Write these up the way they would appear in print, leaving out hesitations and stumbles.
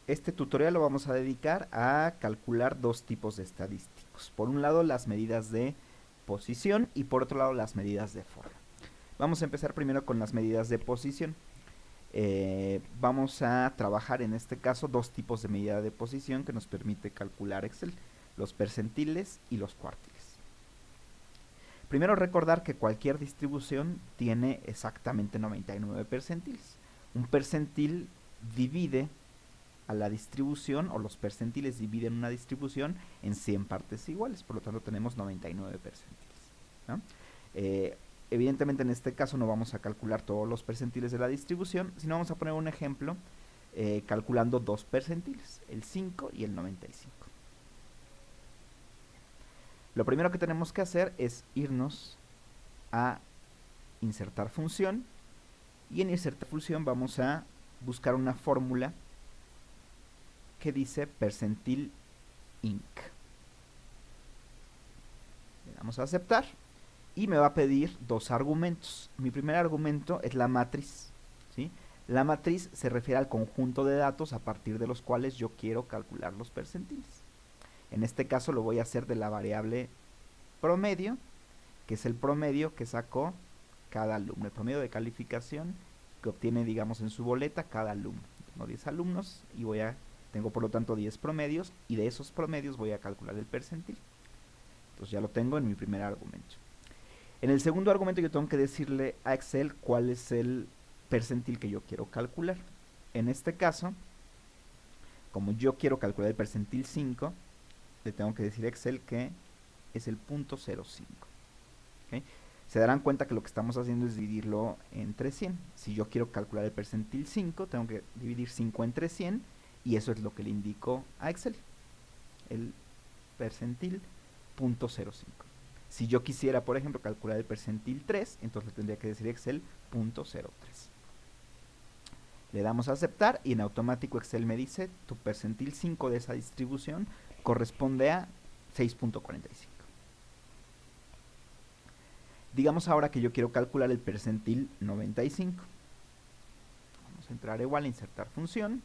Este tutorial lo vamos a dedicar a calcular dos tipos de estadísticos. Por un lado, las medidas de posición y por otro lado, las medidas de forma. Vamos a empezar primero con las medidas de posición. Vamos a trabajar en este caso dos tipos de medida de posición que nos permite calcular Excel, los percentiles y los cuartiles. Primero recordar que cualquier distribución tiene exactamente 99 percentiles. Un percentil divide a la distribución, o los percentiles dividen una distribución en 100 partes iguales, por lo tanto tenemos 99 percentiles, ¿no? Evidentemente en este caso no vamos a calcular todos los percentiles de la distribución, sino vamos a poner un ejemplo calculando dos percentiles, el 5 y el 95. Lo primero que tenemos que hacer es irnos a insertar función, y en insertar función vamos a buscar una fórmula que dice percentil inc. Le damos a aceptar y me va a pedir dos argumentos. Mi primer argumento es la matriz, ¿sí? La matriz se refiere al conjunto de datos a partir de los cuales yo quiero calcular los percentiles. En este caso lo voy a hacer de la variable promedio, que es el promedio que sacó cada alumno, el promedio de calificación que obtiene, digamos, en su boleta cada alumno. Tengo 10 alumnos y tengo por lo tanto 10 promedios, y de esos promedios voy a calcular el percentil. Entonces ya lo tengo en mi primer argumento. En el segundo argumento yo tengo que decirle a Excel cuál es el percentil que yo quiero calcular. En este caso, como yo quiero calcular el percentil 5, le tengo que decir a Excel que es el punto 0,5. ¿Okay? Se darán cuenta que lo que estamos haciendo es dividirlo entre 100. Si yo quiero calcular el percentil 5, tengo que dividir 5 entre 100, y eso es lo que le indico a Excel, el percentil 0,05. Si yo quisiera, por ejemplo, calcular el percentil 3, entonces le tendría que decir Excel 0,03. Le damos a aceptar y en automático Excel me dice tu percentil 5 de esa distribución corresponde a 6,45. Digamos ahora que yo quiero calcular el percentil 95. Vamos a entrar igual a insertar función.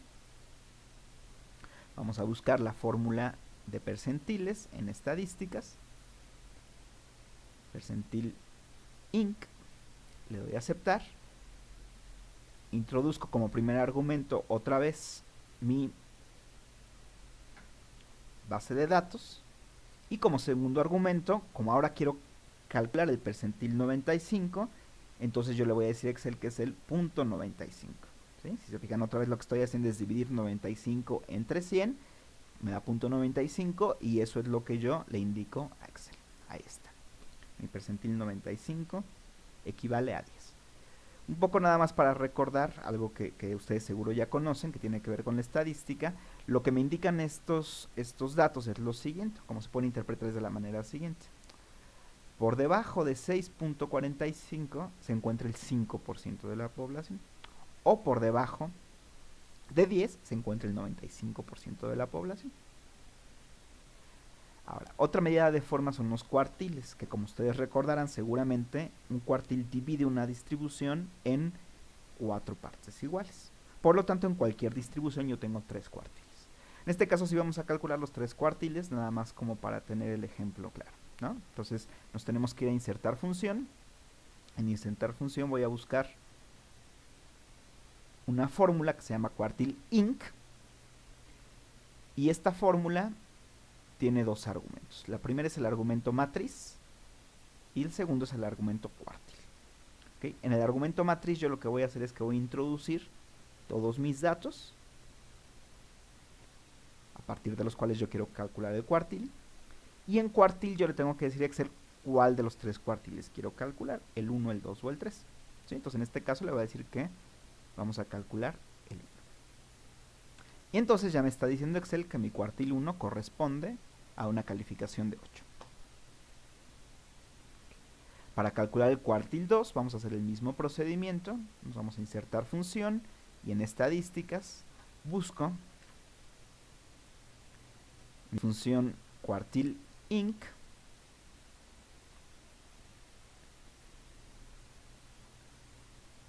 Vamos a buscar la fórmula de percentiles en estadísticas. Percentil inc. Le doy a aceptar. Introduzco como primer argumento otra vez mi base de datos. Y como segundo argumento, como ahora quiero calcular el percentil 95, entonces yo le voy a decir a Excel que es el punto 95. ¿Sí? Si se fijan, otra vez lo que estoy haciendo es dividir 95 entre 100, me da punto 95, y eso es lo que yo le indico a Excel. Ahí está. Mi percentil 95 equivale a 10. Un poco nada más para recordar algo que ustedes seguro ya conocen, que tiene que ver con la estadística. Lo que me indican estos datos es lo siguiente, como se puede interpretar de la manera siguiente. Por debajo de 6,45 se encuentra el 5% de la población, o por debajo de 10 se encuentra el 95% de la población. Ahora, otra medida de forma son los cuartiles, que como ustedes recordarán seguramente, un cuartil divide una distribución en 4 partes iguales. Por lo tanto, en cualquier distribución yo tengo 3 cuartiles. En este caso sí vamos a calcular los 3 cuartiles, nada más como para tener el ejemplo claro, ¿no? Entonces nos tenemos que ir a insertar función. En insertar función voy a buscar una fórmula que se llama cuartil inc, y esta fórmula tiene dos argumentos. La primera es el argumento matriz y el segundo es el argumento cuartil. ¿Okay? En el argumento matriz yo lo que voy a hacer es que voy a introducir todos mis datos a partir de los cuales yo quiero calcular el cuartil, y en cuartil yo le tengo que decir a Excel cuál de los 3 cuartiles quiero calcular, el 1, el 2 o el 3. ¿Sí? Entonces en este caso le voy a decir que vamos a calcular el 1. Y entonces ya me está diciendo Excel que mi cuartil 1 corresponde a una calificación de 8. Para calcular el cuartil 2 vamos a hacer el mismo procedimiento. Nos vamos a insertar función y en estadísticas busco mi función cuartil inc.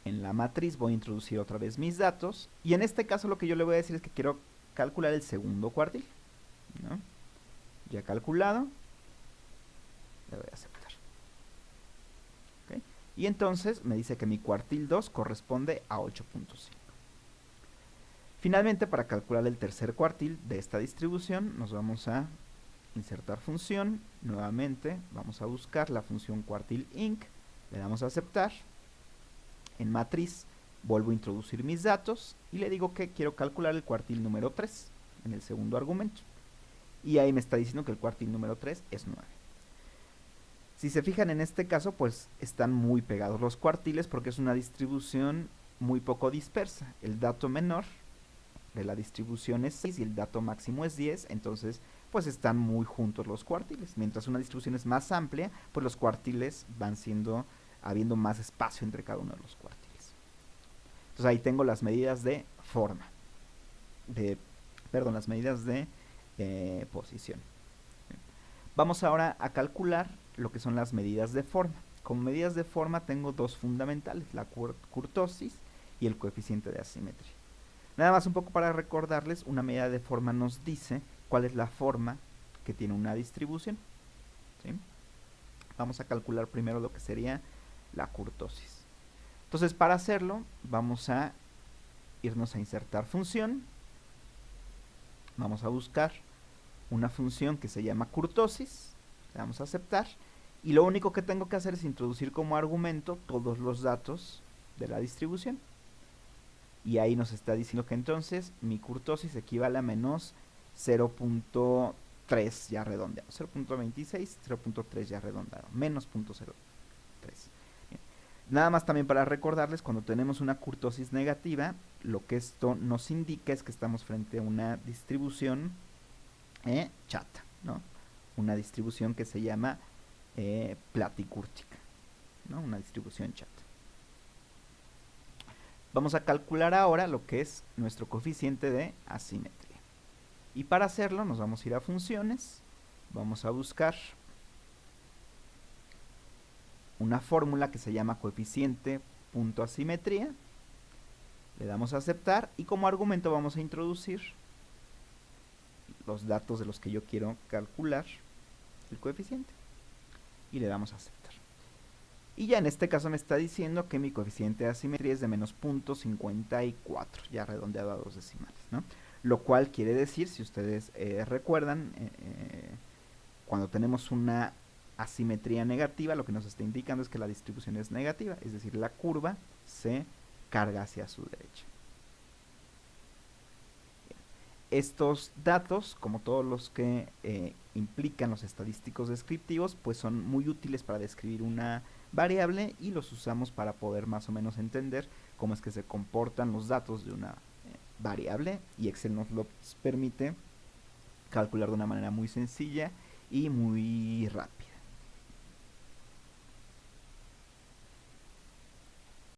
En la matriz voy a introducir otra vez mis datos, y en este caso lo que yo le voy a decir es que quiero calcular el segundo cuartil, ¿no? Ya calculado, le voy a aceptar. ¿Okay? Y entonces me dice que mi cuartil 2 corresponde a 8.5. Finalmente, para calcular el tercer cuartil de esta distribución, nos vamos a insertar función. Nuevamente, vamos a buscar la función cuartil inc. Le damos a aceptar. En matriz, vuelvo a introducir mis datos y le digo que quiero calcular el cuartil número 3 en el segundo argumento. Y ahí me está diciendo que el cuartil número 3 es 9. Si se fijan en este caso, pues están muy pegados los cuartiles porque es una distribución muy poco dispersa. El dato menor de la distribución es 6 y el dato máximo es 10, entonces pues están muy juntos los cuartiles. Mientras una distribución es más amplia, pues los cuartiles van habiendo más espacio entre cada uno de los cuartiles. Entonces ahí tengo las medidas de forma, las medidas de posición. Vamos ahora a calcular lo que son las medidas de forma. Como medidas de forma tengo dos fundamentales, la kurtosis y el coeficiente de asimetría. Nada más un poco para recordarles, una medida de forma nos dice cuál es la forma que tiene una distribución. ¿Sí? Vamos a calcular primero lo que sería la kurtosis. Entonces, para hacerlo, vamos a irnos a insertar función. Vamos a buscar una función que se llama kurtosis. Le damos a aceptar. Y lo único que tengo que hacer es introducir como argumento todos los datos de la distribución. Y ahí nos está diciendo que entonces mi kurtosis equivale a menos 0.3 ya redondeado, 0.26, 0.3 ya redondeado, menos 0.03. Nada más también para recordarles, cuando tenemos una kurtosis negativa, lo que esto nos indica es que estamos frente a una distribución chata, ¿no? Una distribución que se llama platicúrtica, ¿no? Una distribución chata. Vamos a calcular ahora lo que es nuestro coeficiente de asimetría. Y para hacerlo nos vamos a ir a funciones, vamos a buscar una fórmula que se llama coeficiente.asimetría, le damos a aceptar y como argumento vamos a introducir los datos de los que yo quiero calcular el coeficiente y le damos a aceptar. Y ya en este caso me está diciendo que mi coeficiente de asimetría es de menos 0.54, ya redondeado a 2 decimales, ¿no? Lo cual quiere decir, si ustedes recuerdan, cuando tenemos una asimetría negativa, lo que nos está indicando es que la distribución es negativa, es decir, la curva se carga hacia su derecha. Estos datos, como todos los que implican los estadísticos descriptivos, pues son muy útiles para describir una variable y los usamos para poder más o menos entender cómo es que se comportan los datos de una variable, y Excel nos lo permite calcular de una manera muy sencilla y muy rápida.